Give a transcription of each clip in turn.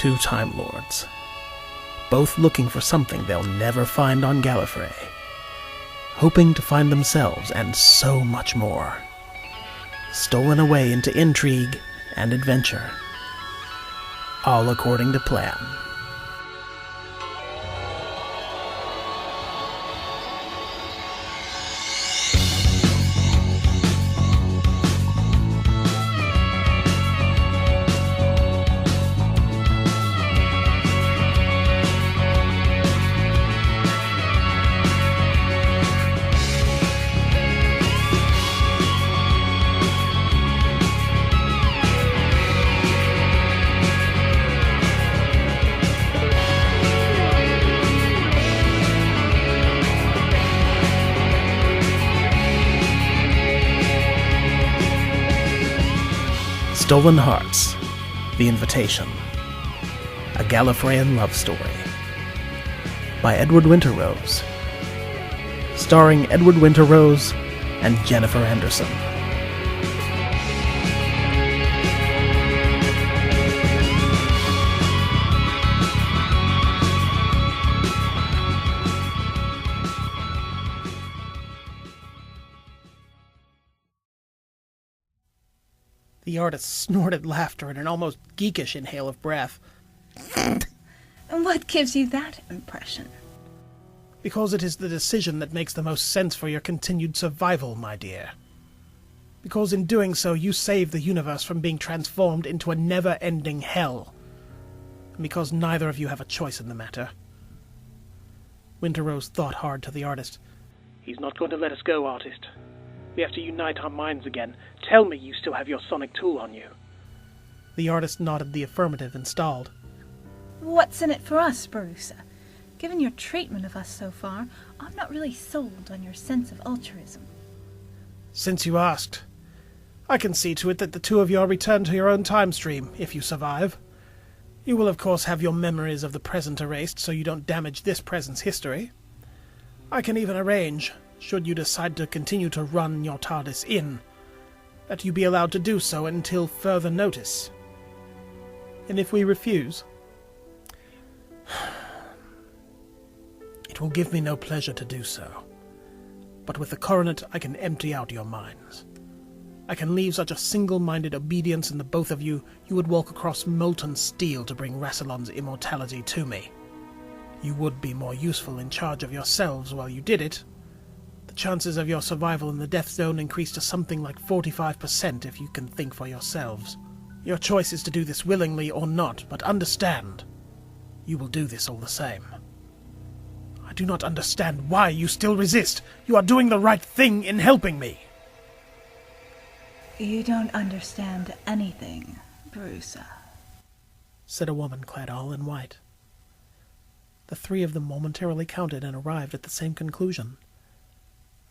two Time Lords, both looking for something they'll never find on Gallifrey, hoping to find themselves and so much more, stolen away into intrigue and adventure, all according to plan. Stolen Hearts, The Invitation, a Gallifreyan love story, by Edward Winterrose, starring Edward Winterrose and Jennifer Anderson. The artist snorted laughter and an almost geekish inhale of breath. And what gives you that impression? Because it is the decision that makes the most sense for your continued survival, my dear. Because in doing so, you save the universe from being transformed into a never-ending hell. And because neither of you have a choice in the matter. Winterrose thought hard to the artist. He's not going to let us go, artist. We have to unite our minds again. Tell me you still have your sonic tool on you. The artist nodded the affirmative and stalled. What's in it for us, Barusa? Given your treatment of us so far, I'm not really sold on your sense of altruism. Since you asked, I can see to it that the two of you are returned to your own time stream, if you survive. You will of course have your memories of the present erased so you don't damage this present's history. I can even arrange, should you decide to continue to run your TARDIS in, that you be allowed to do so until further notice. And if we refuse, it will give me no pleasure to do so. But with the coronet I can empty out your minds. I can leave such a single-minded obedience in the both of you, you would walk across molten steel to bring Rassilon's immortality to me. You would be more useful in charge of yourselves while you did it. The chances of your survival in the death zone increase to something like 45% if you can think for yourselves. Your choice is to do this willingly or not, but understand, you will do this all the same. I do not understand why you still resist. You are doing the right thing in helping me. You don't understand anything, Barusa, said a woman clad all in white. The three of them momentarily counted and arrived at the same conclusion.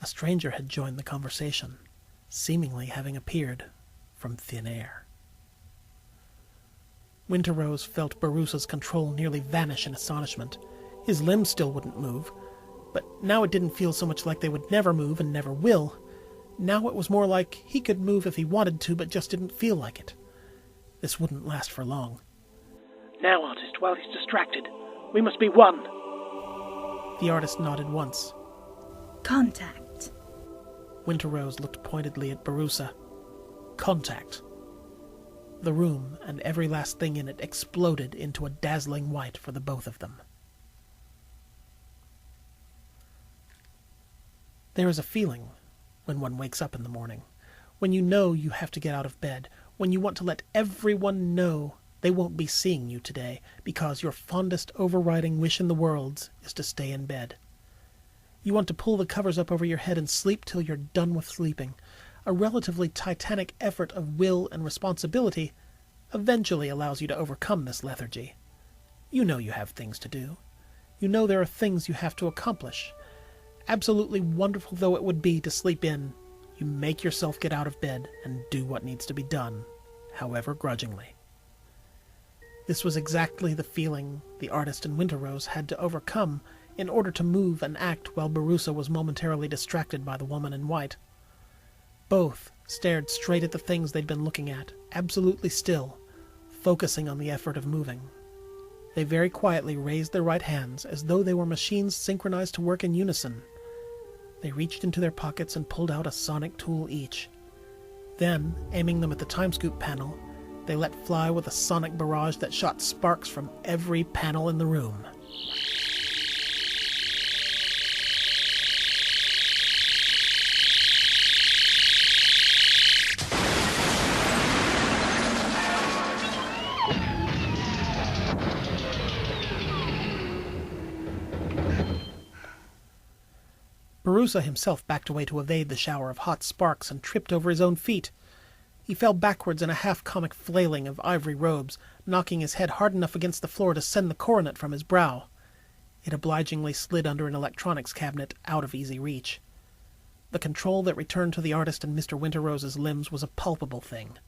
A stranger had joined the conversation, seemingly having appeared from thin air. Winterrose felt Barusa's control nearly vanish in astonishment. His limbs still wouldn't move, but now it didn't feel so much like they would never move and never will. Now it was more like he could move if he wanted to, but just didn't feel like it. This wouldn't last for long. Now, artist, while he's distracted, we must be one. The artist nodded once. Contact. Winterrose looked pointedly at Barusa. Contact. The room and every last thing in it exploded into a dazzling white for the both of them. There is a feeling when one wakes up in the morning, when you know you have to get out of bed, when you want to let everyone know they won't be seeing you today because your fondest overriding wish in the world is to stay in bed. You want to pull the covers up over your head and sleep till you're done with sleeping. A relatively titanic effort of will and responsibility eventually allows you to overcome this lethargy. You know you have things to do. You know there are things you have to accomplish. Absolutely wonderful though it would be to sleep in, you make yourself get out of bed and do what needs to be done, however grudgingly. This was exactly the feeling the artist and Winterrose had to overcome in order to move and act while Barusa was momentarily distracted by the woman in white. Both stared straight at the things they'd been looking at, absolutely still, focusing on the effort of moving, They very quietly raised their right hands, as though they were machines synchronized to work in unison. They reached into their pockets and pulled out a sonic tool each. Then, aiming them at the timescoop panel, they let fly with a sonic barrage that shot sparks from every panel in the room. Barusa himself backed away to evade the shower of hot sparks and tripped over his own feet. He fell backwards in a half-comic flailing of ivory robes, knocking his head hard enough against the floor to send the coronet from his brow. It obligingly slid under an electronics cabinet out of easy reach. The control that returned to the artist and Mr. Winterrose's limbs was a palpable thing.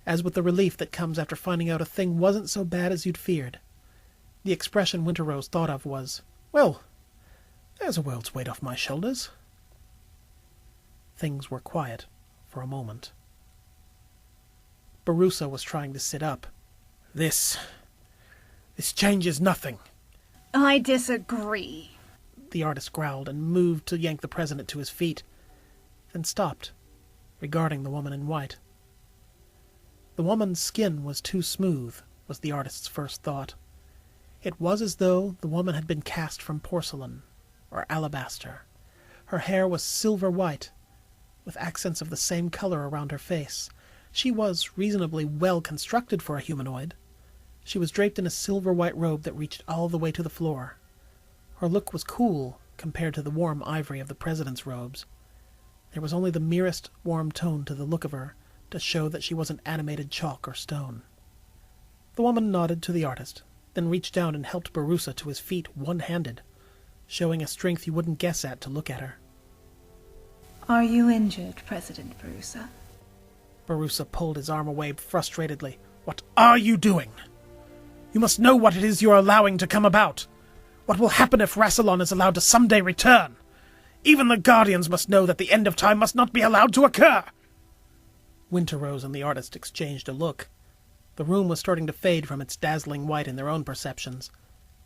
As with the relief that comes after finding out a thing wasn't so bad as you'd feared. The expression Winterrose thought of was, "Well, there's a world's weight off my shoulders." Things were quiet for a moment. Barusa was trying to sit up. This changes nothing." I disagree. The artist growled and moved to yank the president to his feet, then stopped, regarding the woman in white. The woman's skin was too smooth, was the artist's first thought. It was as though the woman had been cast from porcelain or alabaster. Her hair was silver white, with accents of the same color around her face. She was reasonably well constructed for a humanoid. She was draped in a silver-white robe that reached all the way to the floor. Her look was cool compared to the warm ivory of the president's robes. There was only the merest warm tone to the look of her to show that she wasn't animated chalk or stone. The woman nodded to the artist, then reached down and helped Barusa to his feet one-handed, showing a strength you wouldn't guess at to look at her. Are you injured, President Barusa? Barusa pulled his arm away frustratedly. "What are you doing? You must know what it is you are allowing to come about. What will happen if Rassilon is allowed to someday return? Even the Guardians must know that the end of time must not be allowed to occur." Winterrose and the artist exchanged a look. The room was starting to fade from its dazzling white in their own perceptions.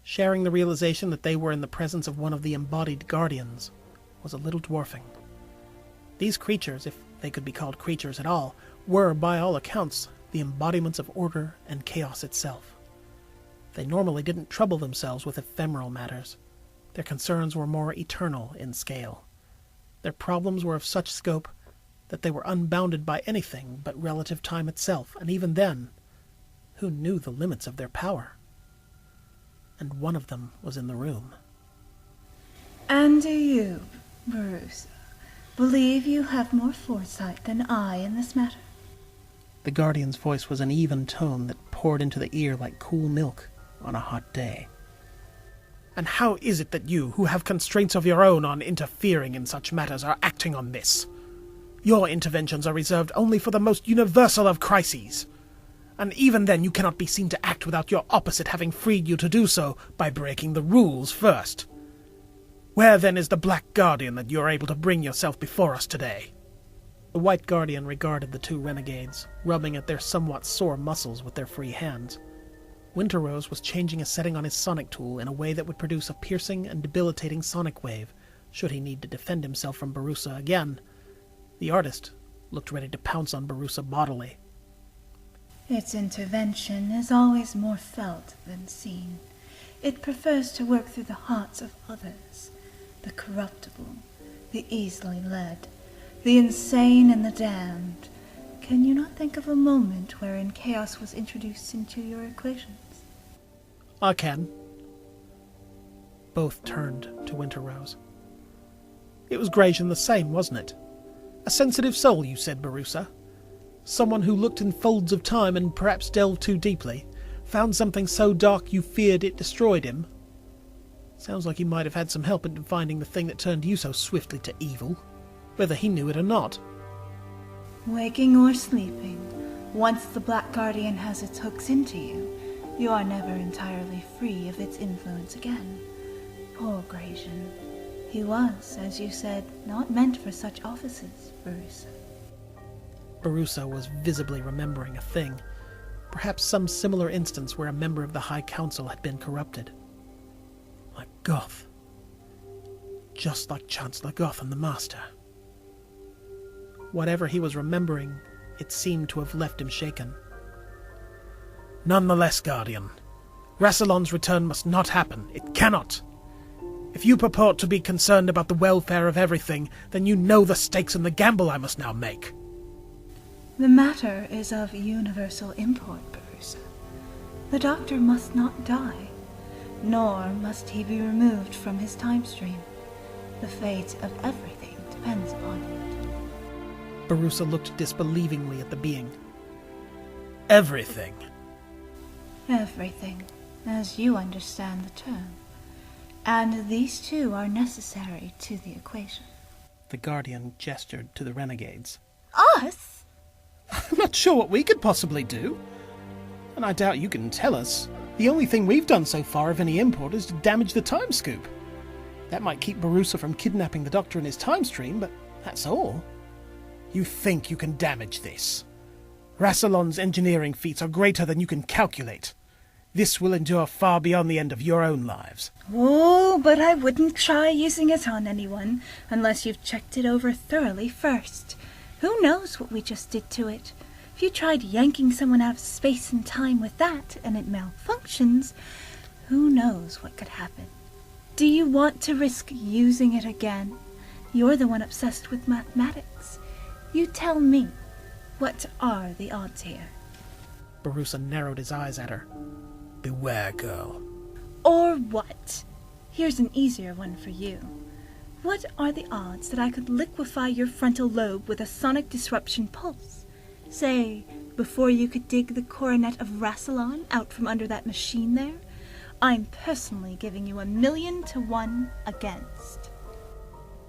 Sharing the realization that they were in the presence of one of the embodied Guardians was a little dwarfing. These creatures, if they could be called creatures at all, were, by all accounts, the embodiments of order and chaos itself. They normally didn't trouble themselves with ephemeral matters. Their concerns were more eternal in scale. Their problems were of such scope that they were unbounded by anything but relative time itself, and even then, who knew the limits of their power? And one of them was in the room. And do you, Barusa, believe you have more foresight than I in this matter? The Guardian's voice was an even tone that poured into the ear like cool milk on a hot day. "And how is it that you, who have constraints of your own on interfering in such matters, are acting on this? Your interventions are reserved only for the most universal of crises. And even then you cannot be seen to act without your opposite having freed you to do so by breaking the rules first. Where then is the Black Guardian that you are able to bring yourself before us today?" The White Guardian regarded the two renegades, rubbing at their somewhat sore muscles with their free hands. Winterrose was changing a setting on his sonic tool in a way that would produce a piercing and debilitating sonic wave, should he need to defend himself from Barusa again. The artist looked ready to pounce on Barusa bodily. Its intervention is always more felt than seen. It prefers to work through the hearts of others, the corruptible, the easily led, the insane and the damned. Can you not think of a moment wherein chaos was introduced into your equations? "I can." Both turned to Winterrose. "It was Gratian the same, wasn't it? A sensitive soul, you said, Barusa. Someone who looked in folds of time and perhaps delved too deeply, found something so dark you feared it destroyed him. Sounds like he might have had some help in finding the thing that turned you so swiftly to evil, whether he knew it or not." Waking or sleeping, once the Black Guardian has its hooks into you, you are never entirely free of its influence again. Poor Gratian. He was, as you said, not meant for such offices, Barusa. Barusa was visibly remembering a thing. Perhaps some similar instance where a member of the High Council had been corrupted. Like Goth. Just like Chancellor Goth and the Master. Whatever he was remembering, it seemed to have left him shaken. Nonetheless, Guardian, Rassilon's return must not happen. It cannot. If you purport to be concerned about the welfare of everything, then you know the stakes and the gamble I must now make. The matter is of universal import, Barusa. The Doctor must not die, nor must he be removed from his time stream. The fate of everything depends upon it. Barusa looked disbelievingly at the being. Everything? Everything, as you understand the term. And these two are necessary to the equation. The Guardian gestured to the renegades. Us? I'm not sure what we could possibly do. And I doubt you can tell us. The only thing we've done so far of any import is to damage the time scoop. That might keep Barusa from kidnapping the Doctor in his time stream, but that's all. You think you can damage this? Rassilon's engineering feats are greater than you can calculate. This will endure far beyond the end of your own lives. Oh, but I wouldn't try using it on anyone unless you've checked it over thoroughly first. Who knows what we just did to it? If you tried yanking someone out of space and time with that and it malfunctions, who knows what could happen? Do you want to risk using it again? You're the one obsessed with mathematics. You tell me, what are the odds here? Barusa narrowed his eyes at her. Beware, girl. Or what? Here's an easier one for you. What are the odds that I could liquefy your frontal lobe with a sonic disruption pulse? Say, before you could dig the coronet of Rassilon out from under that machine there? I'm personally giving you 1,000,000 to 1 against.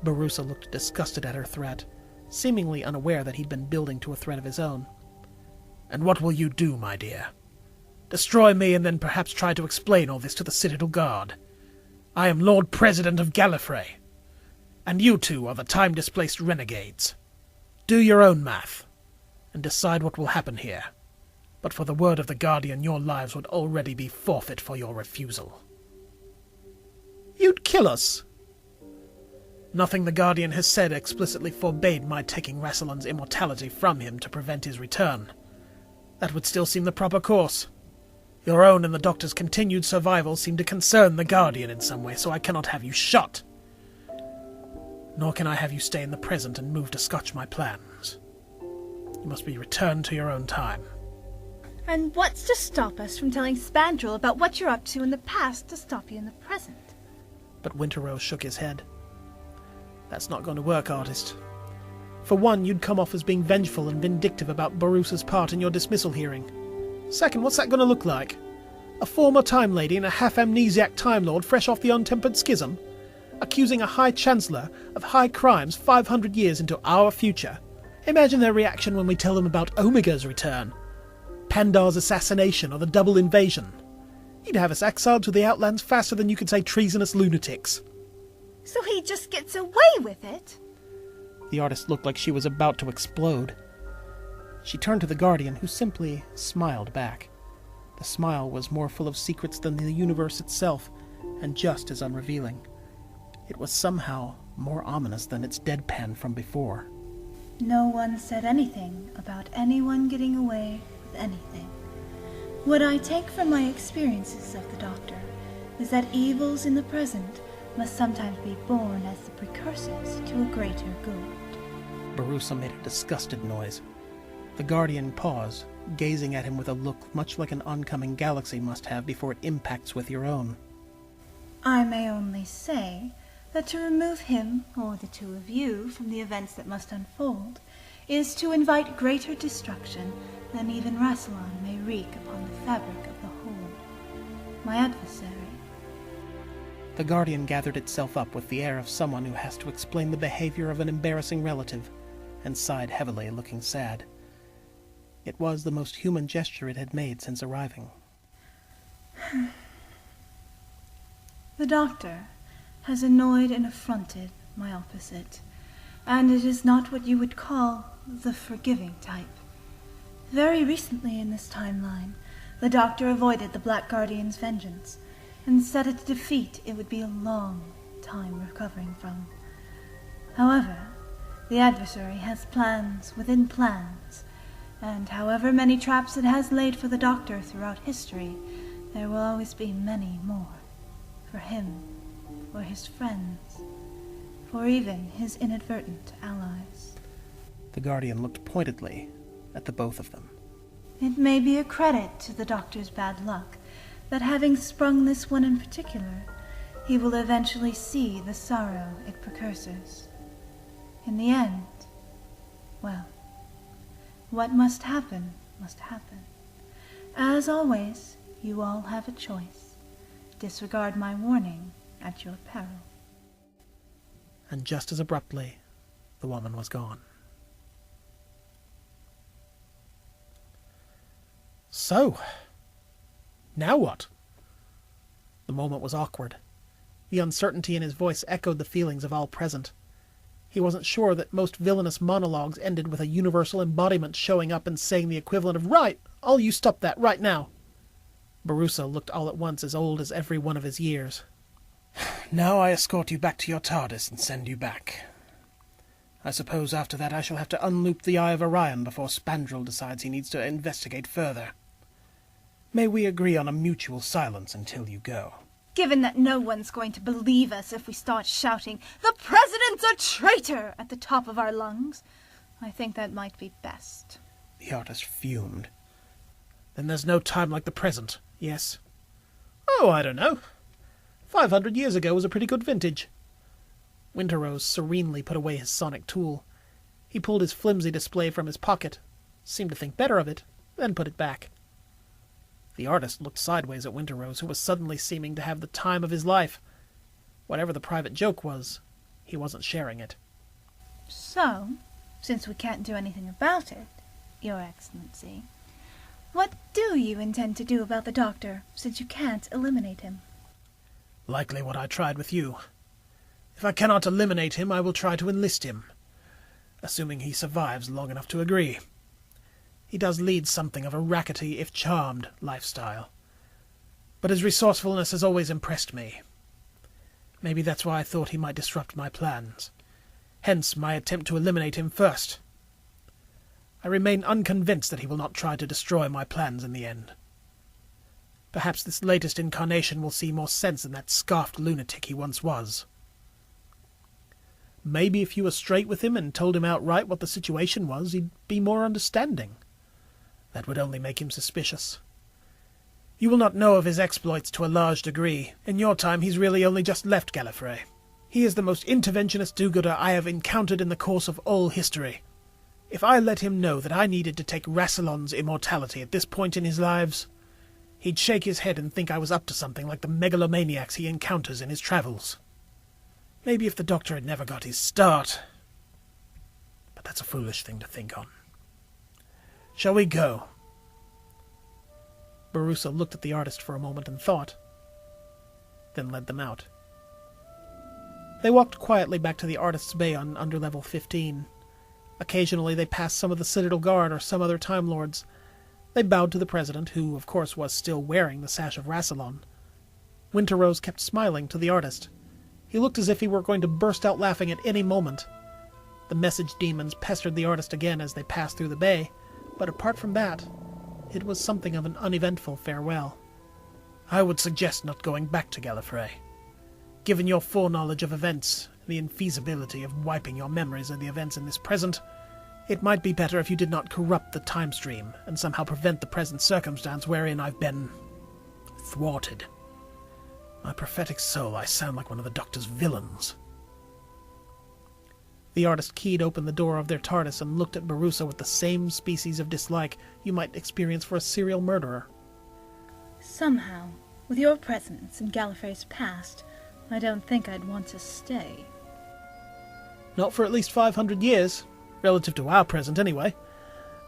Barusa looked disgusted at her threat, seemingly unaware that he'd been building to a threat of his own. And what will you do, my dear? Destroy me and then perhaps try to explain all this to the Citadel Guard. I am Lord President of Gallifrey, and you two are the time-displaced renegades. Do your own math, and decide what will happen here. But for the word of the Guardian, your lives would already be forfeit for your refusal. You'd kill us? Nothing the Guardian has said explicitly forbade my taking Rassilon's immortality from him to prevent his return. That would still seem the proper course. Your own and the Doctor's continued survival seem to concern the Guardian in some way, so I cannot have you shot. Nor can I have you stay in the present and move to scotch my plans. You must be returned to your own time. And what's to stop us from telling Spandrel about what you're up to in the past to stop you in the present? But Winterrose shook his head. That's not going to work, artist. For one, you'd come off as being vengeful and vindictive about Barusa's part in your dismissal hearing. Second, what's that going to look like? A former Time Lady and a half-amnesiac Time Lord fresh off the untempered schism? Accusing a High Chancellor of high crimes 500 years into our future? Imagine their reaction when we tell them about Omega's return. Pandar's assassination or the double invasion. He'd have us exiled to the Outlands faster than you could say treasonous lunatics. So he just gets away with it? The artist looked like she was about to explode. She turned to the Guardian, who simply smiled back. The smile was more full of secrets than the universe itself, and just as unrevealing. It was somehow more ominous than its deadpan from before. No one said anything about anyone getting away with anything. What I take from my experiences of the Doctor is that evils in the present must sometimes be born as the precursors to a greater good. Barusa made a disgusted noise. The Guardian paused, gazing at him with a look much like an oncoming galaxy must have before it impacts with your own. I may only say that to remove him, or the two of you, from the events that must unfold, is to invite greater destruction than even Rassilon may wreak upon the fabric of the whole. My adversary. The Guardian gathered itself up with the air of someone who has to explain the behavior of an embarrassing relative, and sighed heavily, looking sad. It was the most human gesture it had made since arriving. The Doctor has annoyed and affronted my opposite, and it is not what you would call the forgiving type. Very recently in this timeline, the Doctor avoided the Black Guardian's vengeance, and said its defeat it would be a long time recovering from. However, the adversary has plans within plans, and however many traps it has laid for the Doctor throughout history, there will always be many more. For him, for his friends, for even his inadvertent allies. The Guardian looked pointedly at the both of them. It may be a credit to the Doctor's bad luck that having sprung this one in particular, he will eventually see the sorrow it precursors. In the end, well, what must happen, must happen. As always, you all have a choice. Disregard my warning at your peril. And just as abruptly, the woman was gone. So, now what? The moment was awkward. The uncertainty in his voice echoed the feelings of all present. He wasn't sure that most villainous monologues ended with a universal embodiment showing up and saying the equivalent of, "Right, all you stop that right now." Barusa looked all at once as old as every one of his years. "Now I escort you back to your TARDIS and send you back. I suppose after that I shall have to unloop the Eye of Orion before Spandrel decides he needs to investigate further. May we agree on a mutual silence until you go?" Given that no one's going to believe us if we start shouting, "The President's a traitor!" at the top of our lungs, I think that might be best. The artist fumed. "Then there's no time like the present, yes?" "Oh, I don't know. 500 years ago was a pretty good vintage." Winterrose serenely put away his sonic tool. He pulled his flimsy display from his pocket, seemed to think better of it, then put it back. The artist looked sideways at Winterrose, who was suddenly seeming to have the time of his life. Whatever the private joke was, he wasn't sharing it. "So, since we can't do anything about it, Your Excellency, what do you intend to do about the Doctor, since you can't eliminate him?" "Likely what I tried with you. If I cannot eliminate him, I will try to enlist him, assuming he survives long enough to agree. He does lead something of a rackety, if charmed, lifestyle. But his resourcefulness has always impressed me. Maybe that's why I thought he might disrupt my plans. Hence my attempt to eliminate him first. I remain unconvinced that he will not try to destroy my plans in the end. Perhaps this latest incarnation will see more sense in that scarfed lunatic he once was. Maybe if you were straight with him and told him outright what the situation was, he'd be more understanding. That would only make him suspicious. You will not know of his exploits to a large degree. In your time, he's really only just left Gallifrey. He is the most interventionist do-gooder I have encountered in the course of all history. If I let him know that I needed to take Rassilon's immortality at this point in his lives, he'd shake his head and think I was up to something like the megalomaniacs he encounters in his travels. Maybe if the Doctor had never got his start. But that's a foolish thing to think on. Shall we go?" Barusa looked at the artist for a moment and thought, then led them out. They walked quietly back to the artist's bay on underlevel 15. Occasionally they passed some of the Citadel Guard or some other Time Lords. They bowed to the President, who, of course, was still wearing the sash of Rassilon. Winterrose kept smiling to the artist. He looked as if he were going to burst out laughing at any moment. The message demons pestered the artist again as they passed through the bay, but apart from that, it was something of an uneventful farewell. "I would suggest not going back to Gallifrey. Given your foreknowledge of events and the infeasibility of wiping your memories of the events in this present, it might be better if you did not corrupt the time stream and somehow prevent the present circumstance wherein I've been thwarted. My prophetic soul, I sound like one of the Doctor's villains." The artist keyed open the door of their TARDIS and looked at Barusa with the same species of dislike you might experience for a serial murderer. "Somehow, with your presence in Gallifrey's past, I don't think I'd want to stay." "Not for at least 500 years, relative to our present anyway.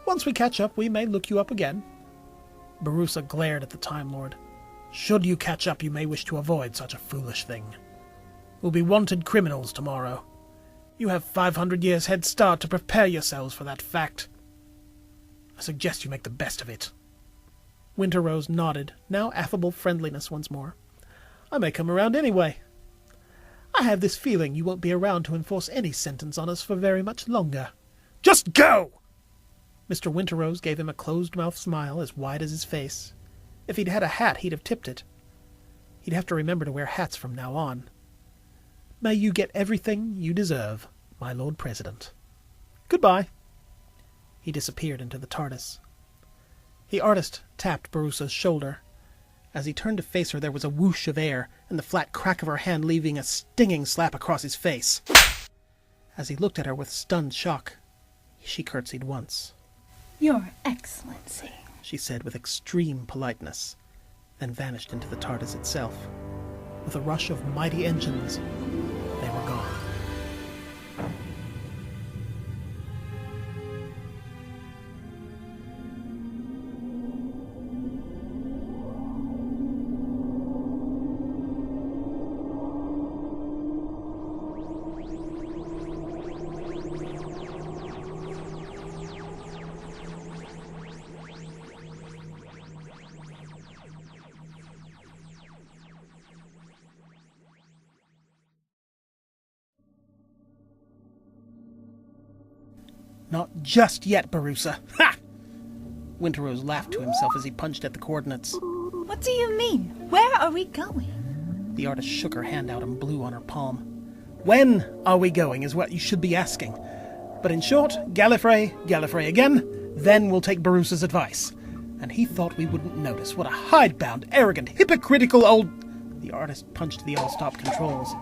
Once we catch up, we may look you up again." Barusa glared at the Time Lord. "Should you catch up, you may wish to avoid such a foolish thing. We'll be wanted criminals tomorrow. You have 500 years head start to prepare yourselves for that fact." I suggest you make the best of it. Winterrose nodded, now affable friendliness once more. I may come around anyway. I have this feeling you won't be around to enforce any sentence on us for very much longer. Just go! Mr. Winterrose gave him a closed-mouthed smile as wide as his face. If he'd had a hat, he'd have tipped it. He'd have to remember to wear hats from now on. May you get everything you deserve, my Lord President. Goodbye. He disappeared into the TARDIS. The artist tapped Barusa's shoulder. As he turned to face her, there was a whoosh of air, and the flat crack of her hand leaving a stinging slap across his face. As he looked at her with stunned shock, she curtsied once. Your Excellency, she said with extreme politeness, then vanished into the TARDIS itself. With a rush of mighty engines, they were gone. Not just yet, Barusa. Ha! Winterrose laughed to himself as he punched at the coordinates. what do you mean? Where are we going? The artist shook her hand out and blew on her palm. When are we going is what you should be asking. But in short, Gallifrey again, then we'll take Barusa's advice. And he thought we wouldn't notice. What a hidebound, arrogant, hypocritical old... The artist punched the all-stop controls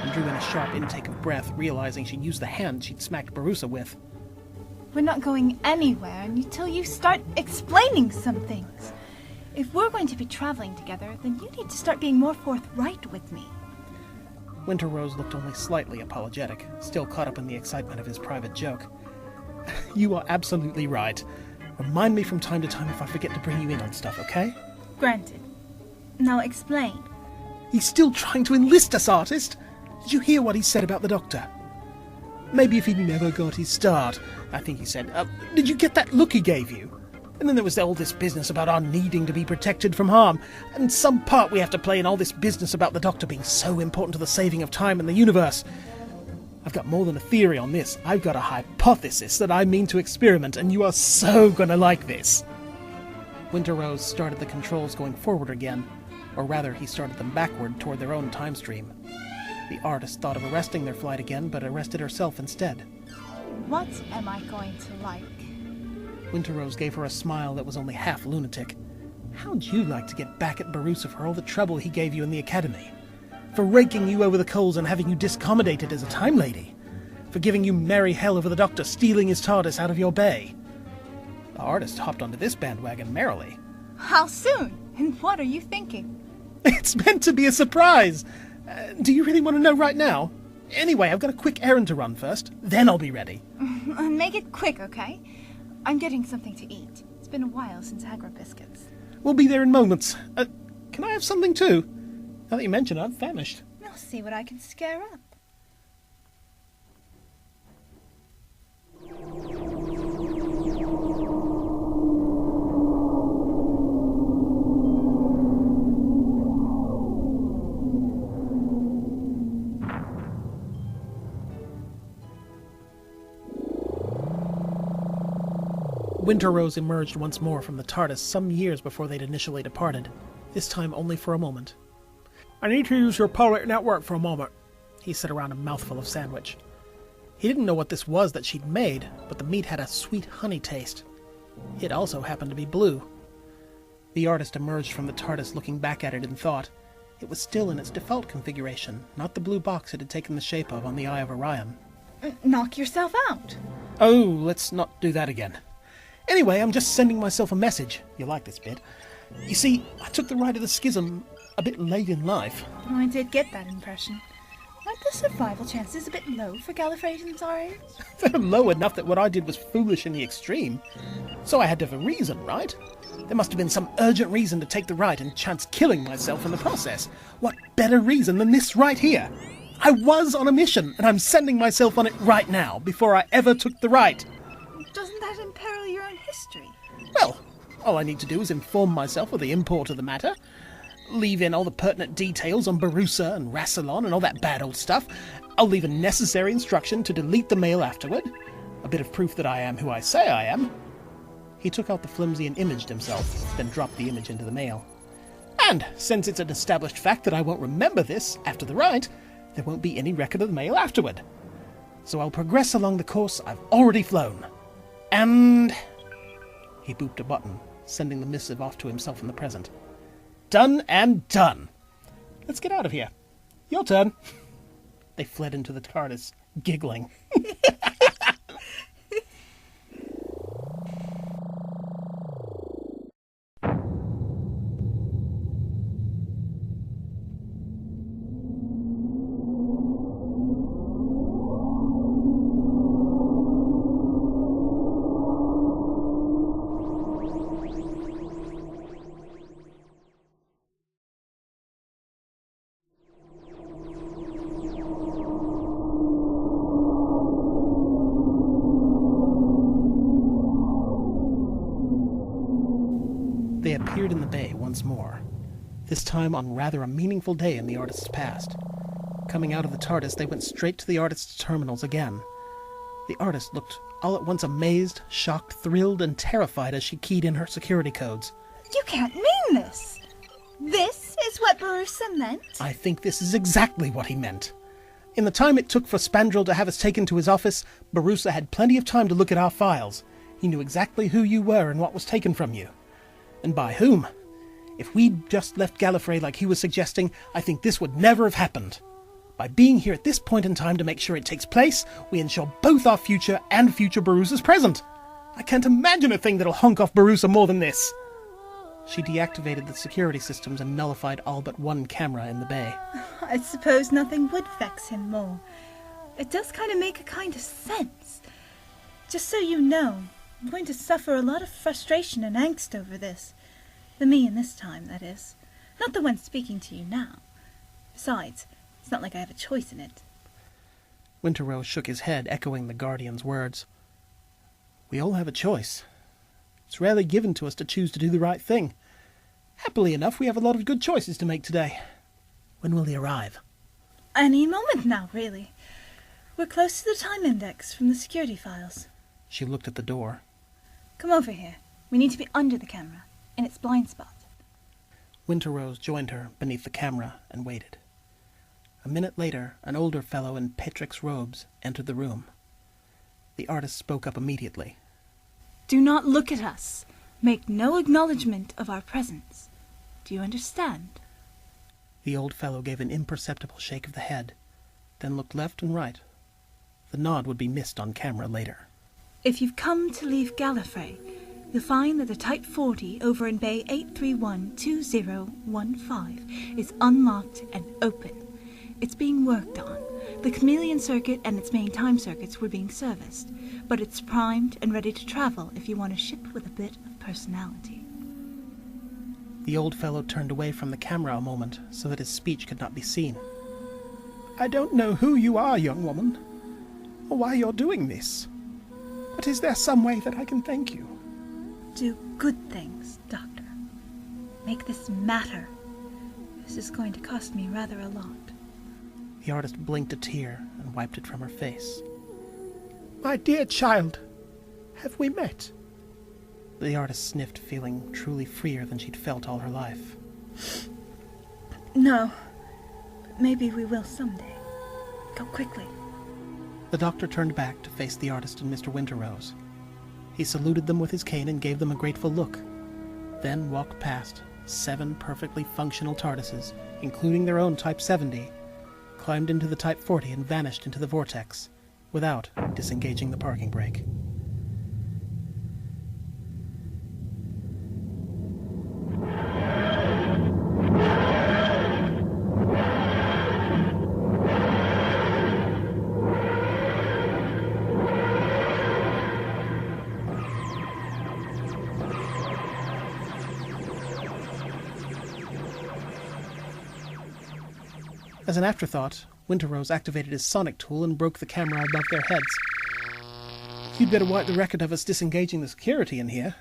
and drew in a sharp intake of breath, realizing she'd used the hand she'd smacked Barusa with. We're not going anywhere until you start explaining some things. If we're going to be traveling together, then you need to start being more forthright with me. Winterrose looked only slightly apologetic, still caught up in the excitement of his private joke. You are absolutely right. Remind me from time to time if I forget to bring you in on stuff, okay? Granted. Now explain. He's still trying to enlist us, artist. Did you hear what he said about the Doctor? Maybe if he'd never got his start, I think he said. Did you get that look he gave you? And then there was all this business about our needing to be protected from harm, and some part we have to play in all this business about the Doctor being so important to the saving of time in the universe. I've got more than a theory on this. I've got a hypothesis that I mean to experiment, and you are so gonna like this. Winterrose started the controls going forward again, or rather, he started them backward toward their own time stream. The artist thought of arresting their flight again, but arrested herself instead. What am I going to like? Winterrose gave her a smile that was only half lunatic. How'd you like to get back at Barusa for all the trouble he gave you in the Academy? For raking you over the coals and having you discommoded as a time lady? For giving you merry hell over the Doctor stealing his TARDIS out of your bay? The artist hopped onto this bandwagon merrily. How soon? And what are you thinking? It's meant to be a surprise! Do you really want to know right now? Anyway, I've got a quick errand to run first. Then I'll be ready. Make it quick, okay? I'm getting something to eat. It's been a while since Agra biscuits. We'll be there in moments. Can I have something too? Now that you mention it, I'm famished. I'll see what I can scare up. Winterrose emerged once more from the TARDIS some years before they'd initially departed, this time only for a moment. I need to use your polar network for a moment, he said around a mouthful of sandwich. He didn't know what this was that she'd made, but the meat had a sweet honey taste. It also happened to be blue. The artist emerged from the TARDIS looking back at it in thought. It was still in its default configuration, not the blue box it had taken the shape of on the Eye of Orion. Knock yourself out. Oh, let's not do that again. Anyway, I'm just sending myself a message. You'll like this bit. You see, I took the ride of the schism a bit late in life. I did get that impression. Aren't the survival chances a bit low for Gallifreyans our age? They're low enough that what I did was foolish in the extreme. So I had to have a reason, right? There must have been some urgent reason to take the ride and chance killing myself in the process. What better reason than this right here? I was on a mission, and I'm sending myself on it right now, before I ever took the ride. Doesn't that imperil through your own history. Well, all I need to do is inform myself of the import of the matter, leave in all the pertinent details on Barusa and Rassilon and all that bad old stuff. I'll leave a necessary instruction to delete the mail afterward. A bit of proof that I am who I say I am. He took out the flimsy and imaged himself, then dropped the image into the mail. And since it's an established fact that I won't remember this after the rite, there won't be any record of the mail afterward. So I'll progress along the course I've already flown. And... He booped a button, sending the missive off to himself in the present. Done and done. Let's get out of here. Your turn. They fled into the TARDIS, giggling. They appeared in the bay once more, this time on rather a meaningful day in the artist's past. Coming out of the TARDIS, they went straight to the artist's terminals again. The artist looked all at once amazed, shocked, thrilled, and terrified as she keyed in her security codes. You can't mean this! This is what Barusa meant? I think this is exactly what he meant. In the time it took for Spandrel to have us taken to his office, Barusa had plenty of time to look at our files. He knew exactly who you were and what was taken from you. And by whom? If we'd just left Gallifrey like he was suggesting, I think this would never have happened. By being here at this point in time to make sure it takes place, we ensure both our future and future Barusa's present. I can't imagine a thing that'll honk off Barusa more than this. She deactivated the security systems and nullified all but one camera in the bay. I suppose nothing would vex him more. It does make a kind of sense. Just so you know, I'm going to suffer a lot of frustration and angst over this. The me in this time, that is. Not the one speaking to you now. Besides, it's not like I have a choice in it. Winterrose shook his head, echoing the Guardian's words. We all have a choice. It's rarely given to us to choose to do the right thing. Happily enough, we have a lot of good choices to make today. When will he arrive? Any moment now, really. We're close to the time index from the security files. She looked at the door. Come over here. We need to be under the camera, in its blind spot. Winterrose joined her beneath the camera and waited. A minute later, an older fellow in Petric's robes entered the room. The artist spoke up immediately. Do not look at us. Make no acknowledgement of our presence. Do you understand? The old fellow gave an imperceptible shake of the head, then looked left and right. The nod would be missed on camera later. If you've come to leave Gallifrey, you'll find that the Type 40 over in Bay 831-2015 is unlocked and open. It's being worked on. The chameleon circuit and its main time circuits were being serviced, but it's primed and ready to travel if you want a ship with a bit of personality. The old fellow turned away from the camera a moment so that his speech could not be seen. I don't know who you are, young woman, or why you're doing this. But is there some way that I can thank you? Do good things, Doctor. Make this matter. This is going to cost me rather a lot. The artist blinked a tear and wiped it from her face. My dear child, have we met? The artist sniffed, feeling truly freer than she'd felt all her life. No, but maybe we will someday. Go quickly. The doctor turned back to face the artist and Mr. Winterrose. He saluted them with his cane and gave them a grateful look, then walked past 7 perfectly functional TARDISes, including their own Type 70, climbed into the Type 40 and vanished into the vortex, without disengaging the parking brake. As an afterthought, Winterrose activated his sonic tool and broke the camera above their heads. You'd better wipe the record of us disengaging the security in here.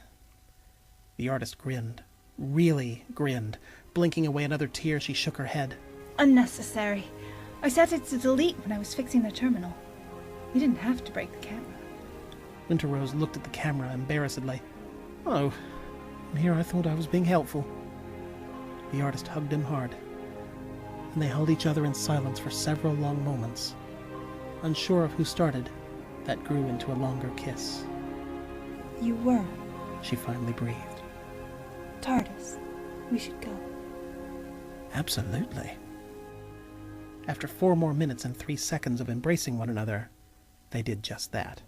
The artist grinned. Really grinned. Blinking away another tear, she shook her head. Unnecessary. I set it to delete when I was fixing the terminal. You didn't have to break the camera. Winterrose looked at the camera embarrassedly. Oh, and here I thought I was being helpful. The artist hugged him hard, and they held each other in silence for several long moments. Unsure of who started, that grew into a longer kiss. You were. She finally breathed. TARDIS, we should go. Absolutely. After 4 more minutes and 3 seconds of embracing one another, they did just that.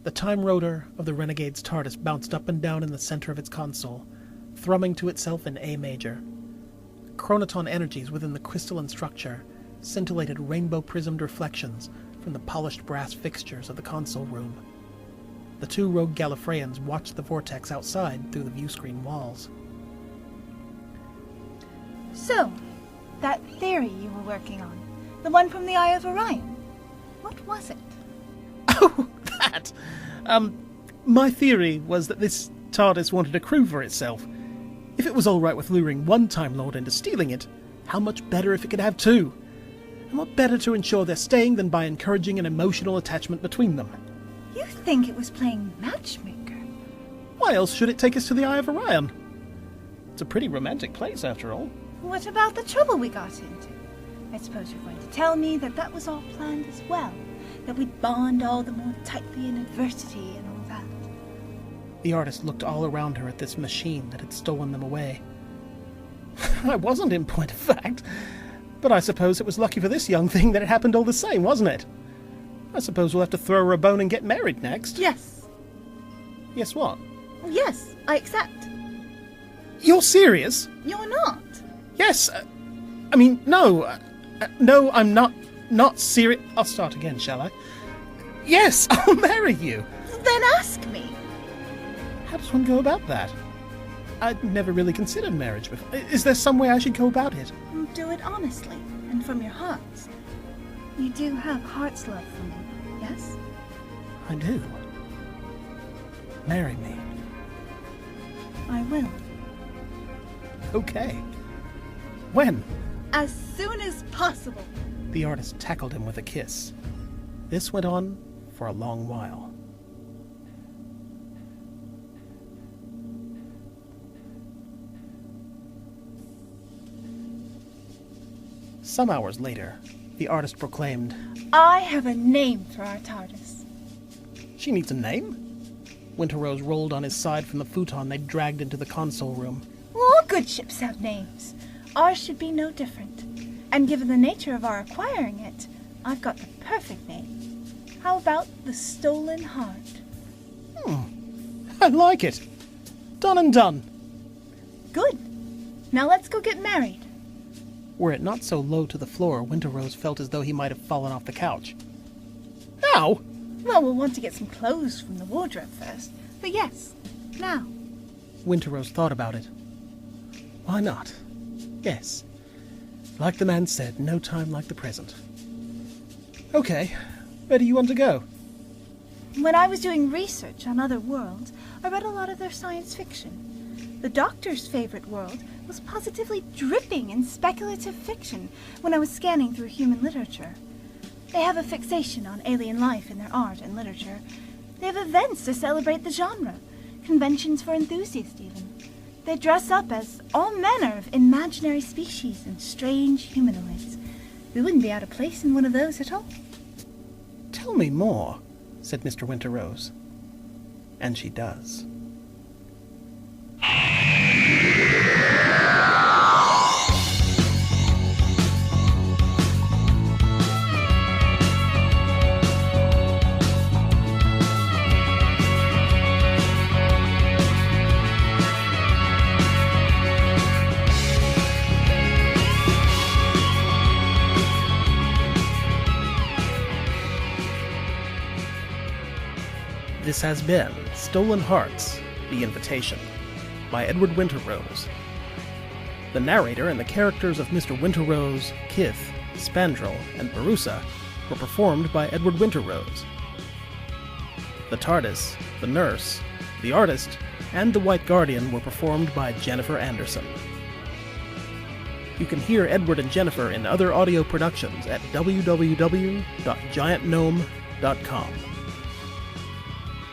The time rotor of the Renegade's TARDIS bounced up and down in the center of its console, thrumming to itself in A major. Chronoton energies within the crystalline structure scintillated rainbow-prismed reflections from the polished brass fixtures of the console room. The 2 rogue Gallifreyans watched the vortex outside through the viewscreen walls. So, that theory you were working on, the one from the Eye of Orion, what was it? Oh, that! My theory was that this TARDIS wanted a crew for itself. If it was all right with luring one Time Lord into stealing it, how much better if it could have 2? And what better to ensure they're staying than by encouraging an emotional attachment between them? You think it was playing matchmaker? Why else should it take us to the Eye of Orion? It's a pretty romantic place, after all. What about the trouble we got into? I suppose you're going to tell me that that was all planned as well, that we'd bond all the more tightly in adversity and all that. The artist looked all around her at this machine that had stolen them away. I wasn't, in point of fact. But I suppose it was lucky for this young thing that it happened all the same, wasn't it? I suppose we'll have to throw her a bone and get married next. Yes. Yes, what? Yes, I accept. You're serious? You're not. Yes. No. No, I'm not serious. I'll start again, shall I? Yes, I'll marry you. Then ask me. How does one go about that? I'd never really considered marriage before. Is there some way I should go about it? Do it honestly and from your hearts. You do have heart's love for me, yes? I do. Marry me. I will. Okay. When? As soon as possible. The artist tackled him with a kiss. This went on for a long while. Some hours later, the artist proclaimed, I have a name for our TARDIS. She needs a name? Winterrose rolled on his side from the futon they dragged into the console room. All good ships have names. Ours should be no different. And given the nature of our acquiring it, I've got the perfect name. How about the Stolen Heart? I like it. Done and done. Good. Now let's go get married. Were it not so low to the floor, Winterrose felt as though he might have fallen off the couch. Now? Well, we'll want to get some clothes from the wardrobe first. But yes, now. Winterrose thought about it. Why not? Yes. Like the man said, no time like the present. Okay, where do you want to go? When I was doing research on other worlds, I read a lot of their science fiction. The Doctor's favorite world was positively dripping in speculative fiction when I was scanning through human literature. They have a fixation on alien life in their art and literature. They have events to celebrate the genre, conventions for enthusiasts even. They dress up as all manner of imaginary species and strange humanoids. We wouldn't be out of place in one of those at all. Tell me more, said Mr. Winterrose. And she does. This has been Stolen Hearts, The Invitation, by Edward Winterrose. The narrator and the characters of Mr. Winterrose, Kith, Spandrel, and Barusa were performed by Edward Winterrose. The TARDIS, the Nurse, the Artist, and the White Guardian were performed by Jennifer Anderson. You can hear Edward and Jennifer in other audio productions at www.giantgnome.com.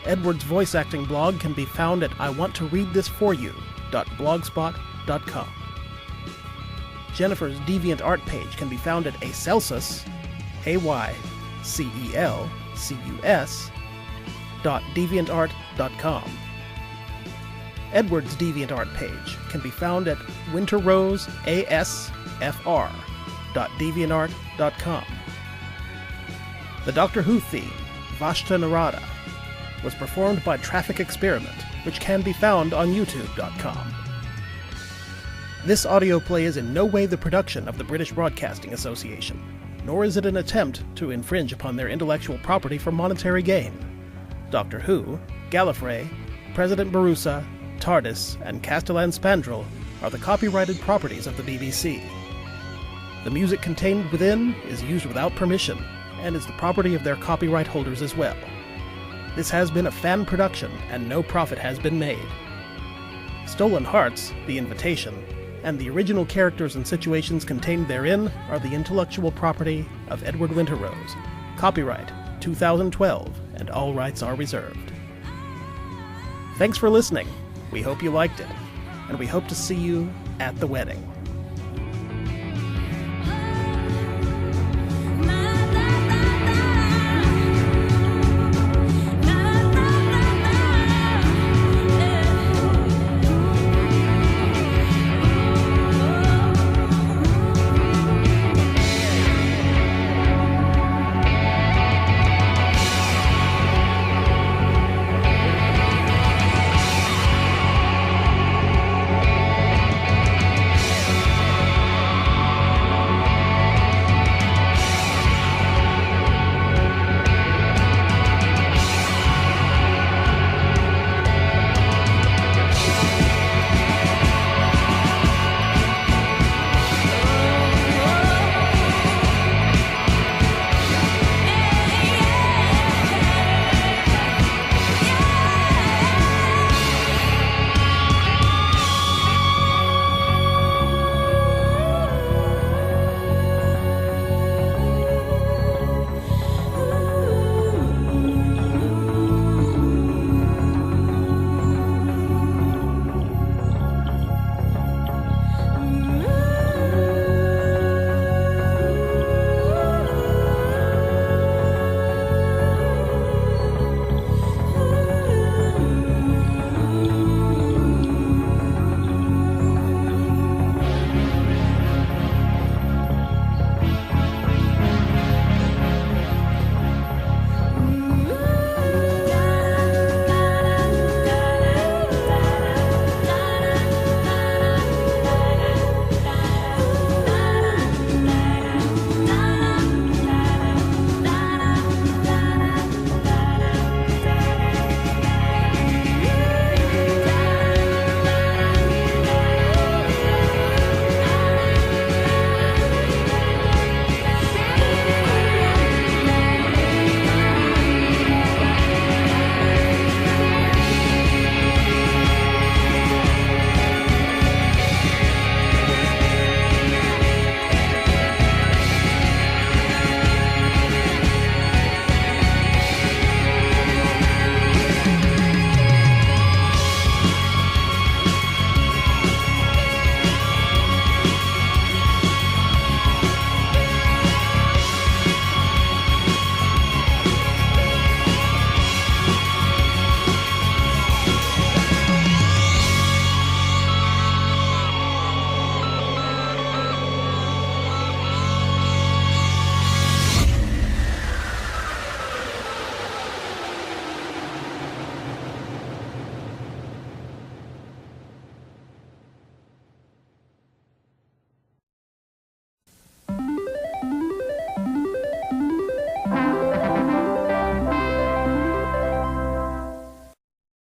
Edward's voice acting blog can be found at iwanttoreadthisforyou.blogspot.com. Jennifer's DeviantArt page can be found at acelsus, AYCELCUS.deviantart.com. Edward's DeviantArt page can be found at winterroseasfr.deviantart.com. The Doctor Who theme, Vashta Narada, was performed by Traffic Experiment, which can be found on youtube.com. This audio play is in no way the production of the British Broadcasting Association, nor is it an attempt to infringe upon their intellectual property for monetary gain. Doctor Who, Gallifrey, President Barusa, TARDIS, and Castellan Spandrel are the copyrighted properties of the BBC. The music contained within is used without permission, and is the property of their copyright holders as well. This has been a fan production, and no profit has been made. Stolen Hearts, The Invitation, and the original characters and situations contained therein are the intellectual property of Edward Winterrose. Copyright 2012, and all rights are reserved. Thanks for listening. We hope you liked it, and we hope to see you at the wedding.